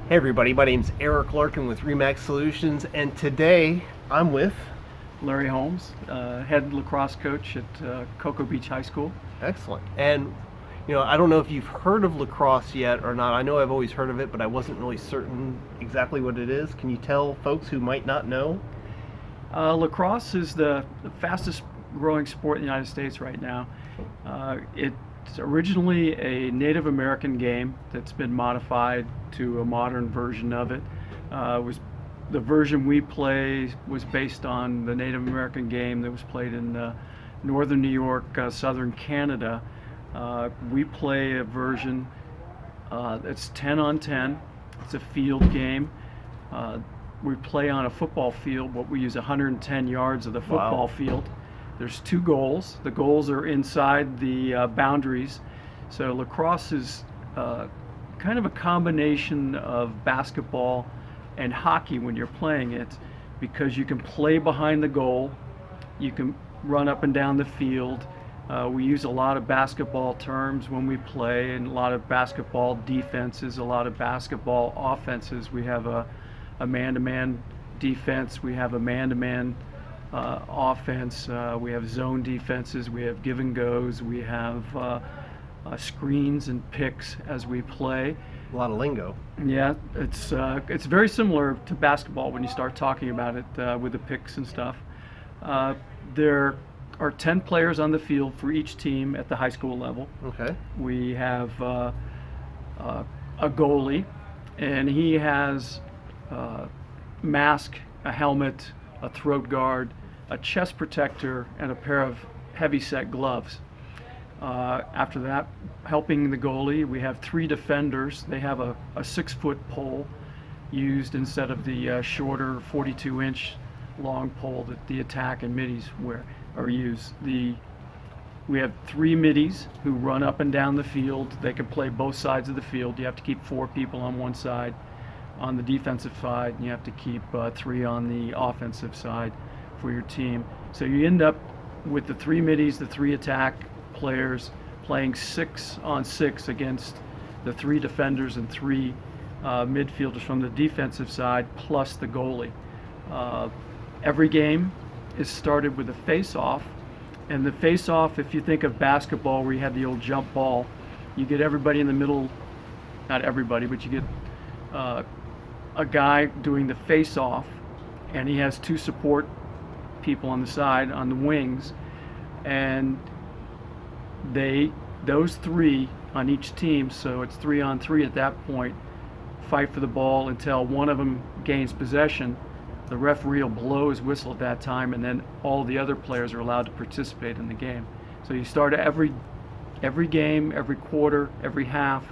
Hey everybody, my name's Eric Larkin with Remax Solutions, and today I'm with Larry Holmes, head lacrosse coach at Cocoa Beach High School. Excellent. And I don't know if you've heard of lacrosse yet or not. I know I've always heard of it, but I wasn't really certain exactly what it is. Can you tell folks who might not know? Lacrosse is the fastest growing sport in the United States right now. It's originally a Native American game that's been modified to a modern version of it. The version we play was based on the Native American game that was played in northern New York, southern Canada. We play a version that's 10 on 10. It's a field game. We play on a football field, but we use 110 yards of the football field. There's two goals. The goals are inside the boundaries. So lacrosse is kind of a combination of basketball and hockey when you're playing it, because you can play behind the goal, you can run up and down the field. We use a lot of basketball terms when we play, and a lot of basketball defenses, a lot of basketball offenses. We have a man-to-man defense, we have a man-to-man offense, we have zone defenses, we have give and goes, we have screens and picks as we play. A lot of lingo. Yeah, it's very similar to basketball when you start talking about it with the picks and stuff. There are 10 players on the field for each team at the high school level. Okay. We have a goalie, and he has a mask, a helmet, a throat guard, a chest protector, and a pair of heavy-set gloves. After that, helping the goalie, we have 3 defenders. They have a 6-foot pole used instead of the shorter 42-inch long pole that the attack and middies use. We have 3 middies who run up and down the field. They can play both sides of the field. You have to keep 4 people on one side on the defensive side, and you have to keep 3 on the offensive side for your team. So you end up with the 3 middies, the 3 attack players playing 6 on 6 against the 3 defenders and 3 midfielders from the defensive side, plus the goalie. Every game is started with a face-off, and the face-off, if you think of basketball where you have the old jump ball, you get everybody in the middle, not everybody, but you get a guy doing the face-off, and he has 2 support people on the side, on the wings, and those 3 on each team, so it's 3 on 3 at that point, fight for the ball until one of them gains possession. The referee will blow his whistle at that time, and then all the other players are allowed to participate in the game. So you start every game, every quarter, every half,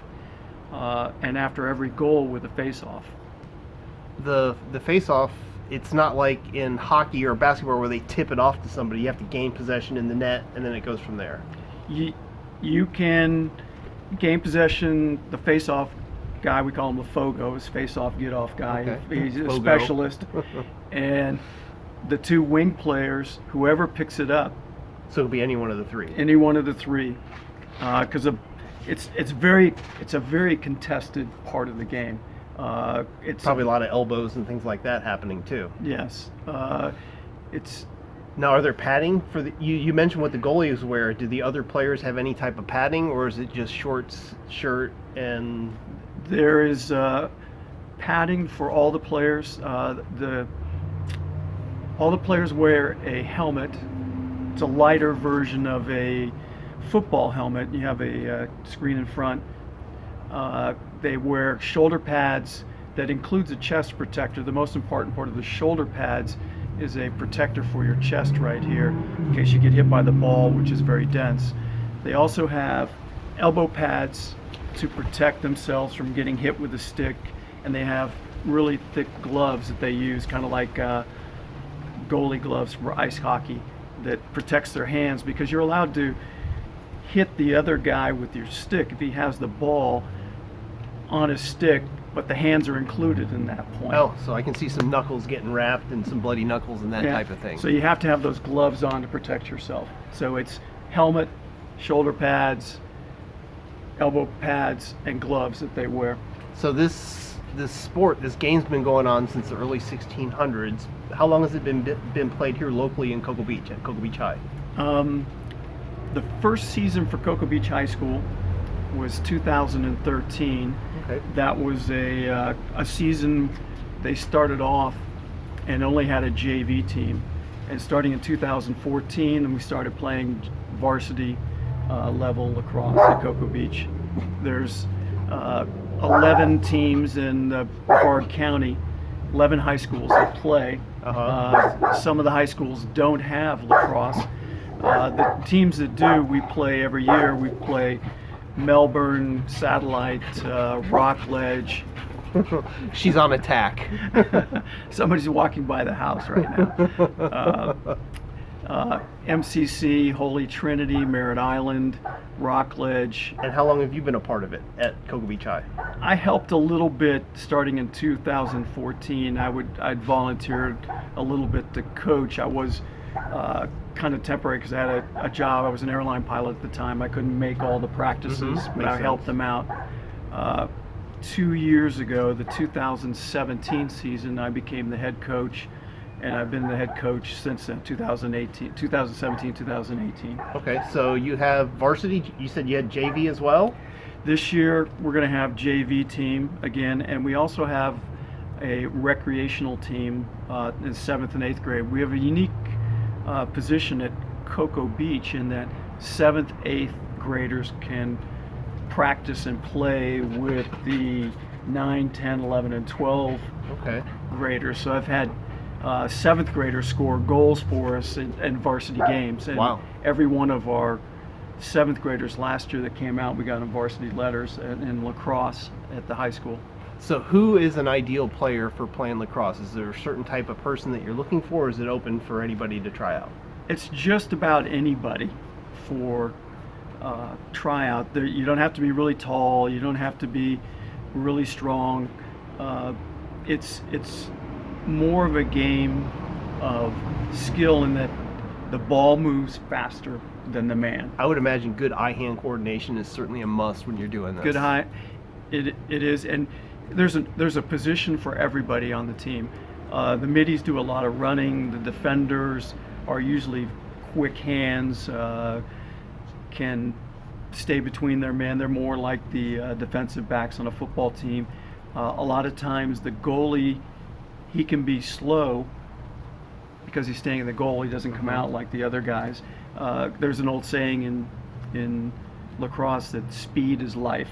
and after every goal with a face-off. The face-off, it's not like in hockey or basketball where they tip it off to somebody. You have to gain possession in the net, and then it goes from there. You can gain possession. The face-off guy, we call him the Fogo, is face-off, get-off guy. Okay. He's a Fogo. specialist. And the 2 wing players, whoever picks it up. So it'll be any one of the 3. Any one of the 3, because it's a very contested part of the game. It's Probably a lot of elbows and things like that happening too. Yes. It's Now, are there padding for the? You mentioned what the goalies wear. Do the other players have any type of padding, or is it just shorts, shirt, and? There is padding for all the players. All the players wear a helmet. It's a lighter version of a football helmet. You have a screen in front. They wear shoulder pads that includes a chest protector. The most important part of the shoulder pads is a protector for your chest right here in case you get hit by the ball, which is very dense. They also have elbow pads to protect themselves from getting hit with a stick, and they have really thick gloves that they use, kind of like goalie gloves for ice hockey, that protects their hands, because you're allowed to hit the other guy with your stick if he has the ball on his stick, but the hands are included in that point. Oh, so I can see some knuckles getting wrapped and some bloody knuckles and that type of thing. So you have to have those gloves on to protect yourself. So it's helmet, shoulder pads, elbow pads, and gloves that they wear. So this this sport, this game's been going on since the early 1600s. How long has it been played here locally in Cocoa Beach at Cocoa Beach High? The first season for Cocoa Beach High School was 2013. Okay. That was a season they started off and only had a JV team. And starting in 2014, we started playing varsity level lacrosse at Cocoa Beach. There's 11 teams in Brevard County, 11 high schools that play. Some of the high schools don't have lacrosse. The teams that do, we play every year. We play Melbourne, Satellite, Rockledge. She's on attack. Somebody's walking by the house right now. MCC, Holy Trinity, Merritt Island, Rockledge. And how long have you been a part of it at Cocoa Beach High? I helped a little bit starting in 2014. I'd volunteered a little bit to coach. I was kind of temporary because I had a job. I was an airline pilot at the time. I couldn't make all the practices, but I helped them out. 2 years ago, the 2017 season, I became the head coach, and I've been the head coach since 2017, 2018. Okay, so you have varsity. You said you had JV as well? This year, we're going to have JV team again, and we also have a recreational team in 7th and 8th grade. We have a unique position at Cocoa Beach in that 7th, 8th graders can practice and play with the 9, 10, 11, and 12 graders. So I've had 7th graders score goals for us in varsity games. And every one of our 7th graders last year that came out, we got them varsity letters in lacrosse at the high school. So who is an ideal player for playing lacrosse? Is there a certain type of person that you're looking for, or is it open for anybody to try out? It's just about anybody for tryout. You don't have to be really tall. You don't have to be really strong. It's more of a game of skill in that the ball moves faster than the man. I would imagine good eye-hand coordination is certainly a must when you're doing this. Good eye, it is, and there's a position for everybody on the team. The middies do a lot of running. The defenders are usually quick hands. Can stay between their men. They're more like the defensive backs on a football team. A lot of times the goalie, he can be slow because he's staying in the goal. He doesn't come out like the other guys. There's an old saying in lacrosse that speed is life.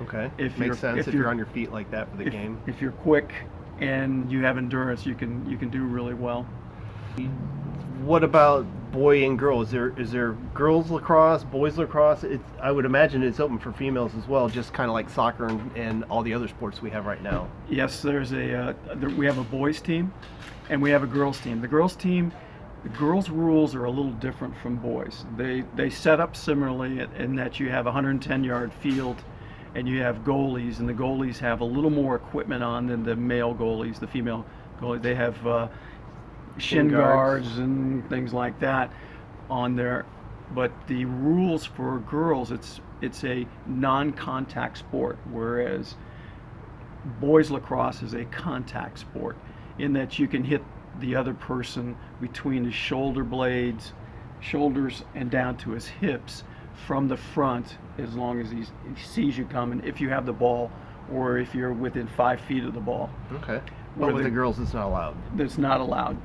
Okay, makes sense if you're on your feet like that for the game. If you're quick and you have endurance, you can do really well. What about boy and girl? Is there girls lacrosse, boys lacrosse? I would imagine it's open for females as well, just kind of like soccer and all the other sports we have right now. Yes, we have a boys team and we have a girls team. The girls rules are a little different from boys. They set up similarly in that you have a 110-yard field and you have goalies, and the goalies have a little more equipment on than the male goalies. The female goalies, they have shin guards and things like that on there. But the rules for girls, it's a non-contact sport, whereas boys lacrosse is a contact sport in that you can hit the other person between his shoulder blades, shoulders, and down to his hips from the front, as long as he sees you coming, if you have the ball or if you're within 5 feet of the ball. Okay. But with the girls, it's not allowed. It's not allowed.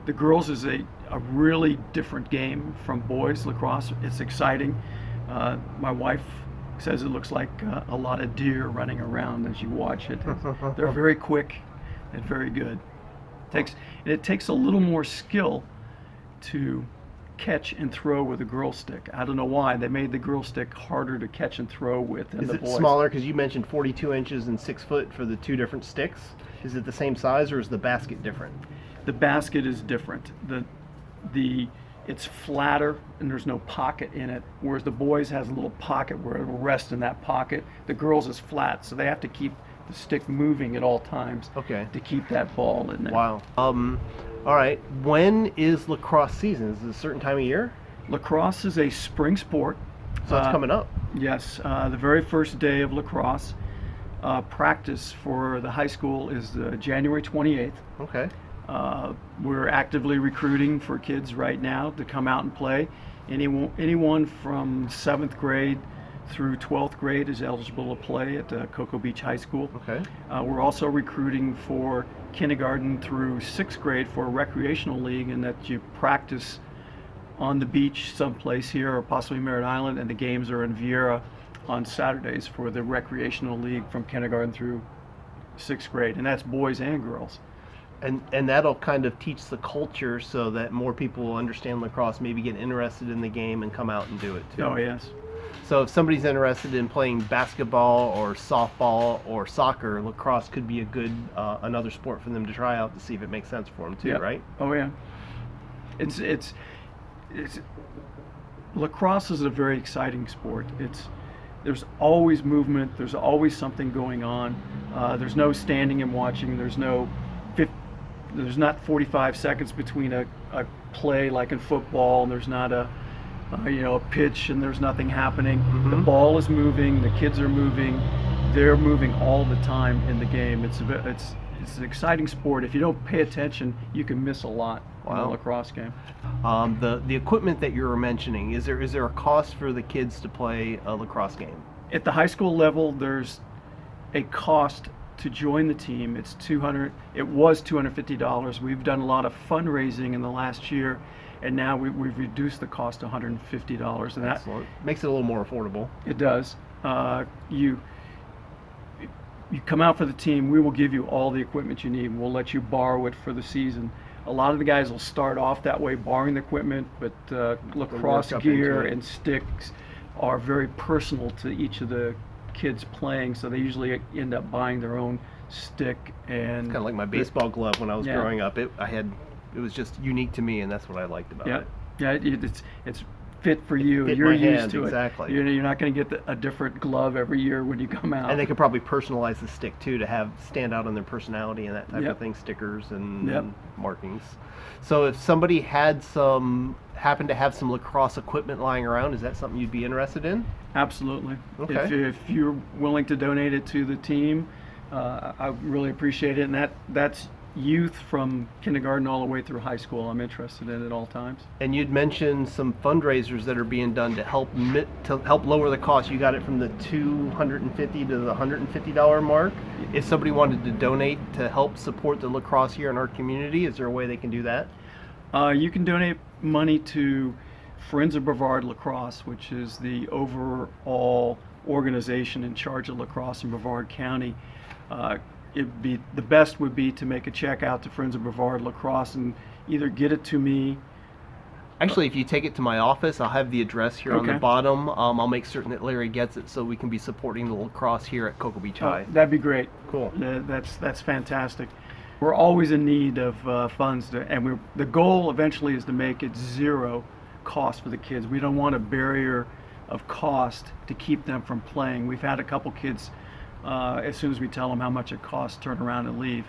The girls is a really different game from boys lacrosse. It's exciting. My wife says it looks like a lot of deer running around as you watch it. They're very quick and very good. It takes a little more skill to catch and throw with a girl stick. I don't know why they made the girl stick harder to catch and throw with than the boys. Is it smaller? Because you mentioned 42 inches and 6 foot for the two different sticks. Is it the same size, or is the basket different? The basket is different. It's flatter and there's no pocket in it, whereas the boys has a little pocket where it will rest in that pocket. The girls is flat, so they have to keep the stick moving at all times to keep that ball in there. Wow. All right. When is lacrosse season? Is it a certain time of year? Lacrosse is a spring sport. So it's coming up. Yes. The very first day of lacrosse Practice for the high school is January 28th. Okay. We're actively recruiting for kids right now to come out and play. Anyone from 7th grade through 12th grade is eligible to play at Cocoa Beach High School. Okay. We're also recruiting for kindergarten through 6th grade for a recreational league, in that you practice on the beach someplace here or possibly Merritt Island, and the games are in Vieira on Saturdays for the recreational league from kindergarten through 6th grade, and that's boys and girls. And that'll kind of teach the culture so that more people will understand lacrosse, maybe get interested in the game and come out and do it too. Oh, yes. So if somebody's interested in playing basketball or softball or soccer, lacrosse could be a good another sport for them to try out to see if it makes sense for them too, Yep. right? Oh, yeah. It's lacrosse is a very exciting sport. There's always movement. There's always something going on. There's no standing and watching. There's not 45 seconds between a play like in football, and there's not a pitch and there's nothing happening. Mm-hmm. The ball is moving. The kids are moving. They're moving all the time in the game. It's an exciting sport. If you don't pay attention, you can miss a lot in a lacrosse game. The equipment that you were mentioning, is there a cost for the kids to play a lacrosse game? At the high school level, there's a cost to join the team. It was $250. We've done a lot of fundraising in the last year, and now we've reduced the cost to $150. And that makes it a little more affordable. It does. You come out for the team, we will give you all the equipment you need. We'll let you borrow it for the season. A lot of the guys will start off that way, borrowing the equipment, but lacrosse gear and sticks are very personal to each of the kids playing, so they usually end up buying their own stick. And it's kind of like my baseball glove when I was growing up. It was just unique to me, and that's what I liked about it. Yeah, it's fit for you. Fit You're my used hand, to exactly. it. You're not going to get a different glove every year when you come out. And they could probably personalize the stick too to stand out on their personality and that type of thing, stickers and markings. So if somebody happened to have some lacrosse equipment lying around, is that something you'd be interested in? Absolutely. Okay. If you're willing to donate it to the team, I really appreciate it. And that's youth from kindergarten all the way through high school. I'm interested in at all times. And you'd mentioned some fundraisers that are being done to help lower the cost. You got it from the $250 to the $150 mark. If somebody wanted to donate to help support the lacrosse here in our community, is there a way they can do that? You can donate money to Friends of Brevard Lacrosse, which is the overall organization in charge of lacrosse in Brevard County. The best would be to make a check out to Friends of Brevard Lacrosse and either get it to me. Actually, if you take it to my office, I'll have the address here on the bottom. I'll make certain that Larry gets it so we can be supporting the lacrosse here at Cocoa Beach High. That'd be great. Cool. That's fantastic. We're always in need of funds, and the goal eventually is to make it zero cost for the kids. We don't want a barrier of cost to keep them from playing. We've had a couple kids, as soon as we tell them how much it costs, turn around and leave.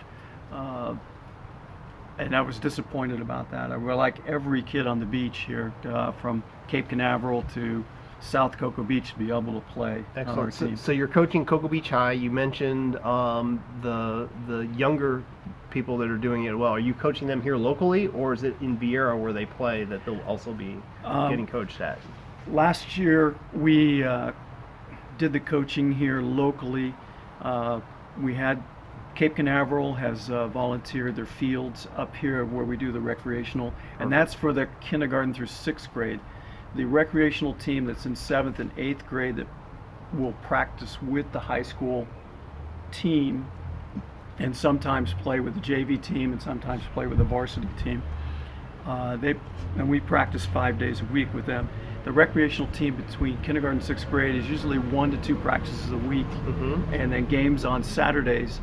And I was disappointed about that. We're like every kid on the beach here, from Cape Canaveral to South Cocoa Beach, to be able to play on our team. So you're coaching Cocoa Beach High. You mentioned the younger people that are doing it well. Are you coaching them here locally, or is it in Vieira where they play that they'll also be getting coached at? Last year we did the coaching here locally. We had Cape Canaveral has volunteered their fields up here where we do the recreational, and that's for the kindergarten through 6th grade. The recreational team that's in 7th and 8th grade that will practice with the high school team and sometimes play with the JV team and sometimes play with the varsity team. And we practice 5 days a week with them. The recreational team between kindergarten and 6th grade is usually 1 to 2 practices a week, and then games on Saturdays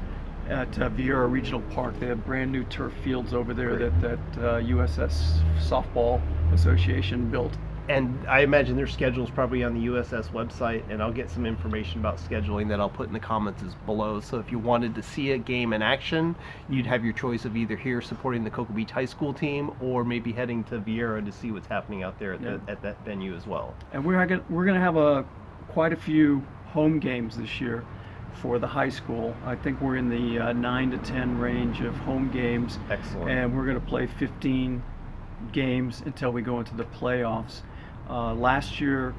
at Vieira Regional Park. They have brand new turf fields over there that USS Softball Association built. And I imagine their schedule is probably on the USS website, and I'll get some information about scheduling that I'll put in the comments below. So if you wanted to see a game in action, you'd have your choice of either here supporting the Cocoa Beach High School team, or maybe heading to Vieira to see what's happening out there at that venue as well. And we're going to have quite a few home games this year for the high school. I think we're in the 9 to 10 range of home games. Excellent. And we're going to play 15 games until we go into the playoffs. Last year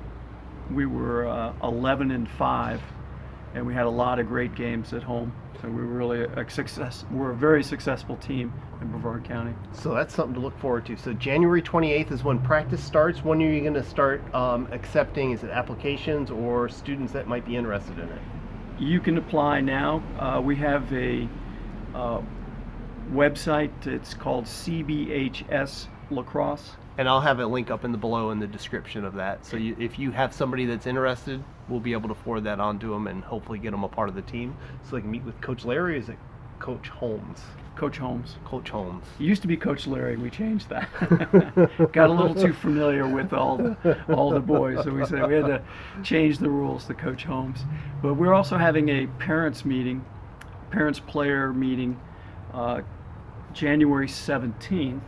we were 11-5, and we had a lot of great games at home. So we were really a success. We're a very successful team in Brevard County. So that's something to look forward to. So January 28th is when practice starts. When are you going to start accepting? Is it applications or students that might be interested in it? You can apply now. We have a website. It's called CBHS Lacrosse. And I'll have a link up in the below in the description of that. So if you have somebody that's interested, we'll be able to forward that on to them and hopefully get them a part of the team so they can meet with Coach Larry. Is it Coach Holmes? Coach Holmes. Coach Holmes. It used to be Coach Larry. We changed that. Got a little too familiar with all the boys, so we said we had to change the rules to Coach Holmes. But we're also having a parents-player meeting, January 17th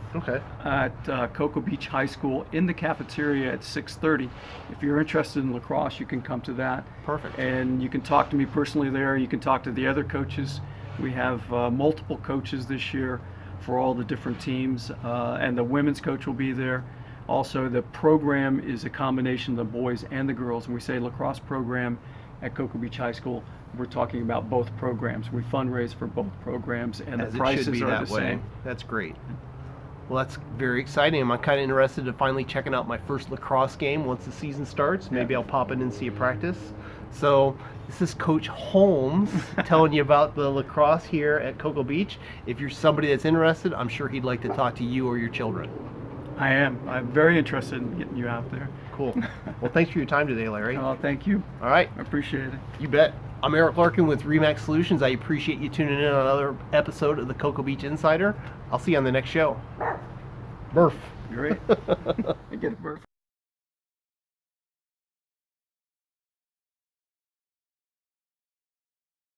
at Cocoa Beach High School in the cafeteria at 6:30. If you're interested in lacrosse, you can come to that. Perfect. And you can talk to me personally there. You can talk to the other coaches. We have multiple coaches this year for all the different teams, and the women's coach will be there. Also, the program is a combination of the boys and the girls. When we say lacrosse program at Cocoa Beach High School, we're talking about both programs. We fundraise for both programs, and As the it prices should be are that the way. same. That's great. Well, that's very exciting. I'm kind of interested in finally checking out my first lacrosse game once the season starts. Maybe I'll pop in and see a practice. So this is Coach Holmes telling you about the lacrosse here at Cocoa Beach. If you're somebody that's interested, I'm sure he'd like to talk to you or your children. I am. I'm very interested in getting you out there. Cool. Well, thanks for your time today, Larry. Oh, thank you. All right. I appreciate it. You bet. I'm Eric Larkin with Remax Solutions. I appreciate you tuning in on another episode of the Cocoa Beach Insider. I'll see you on the next show. Burf. Great. I get a burp.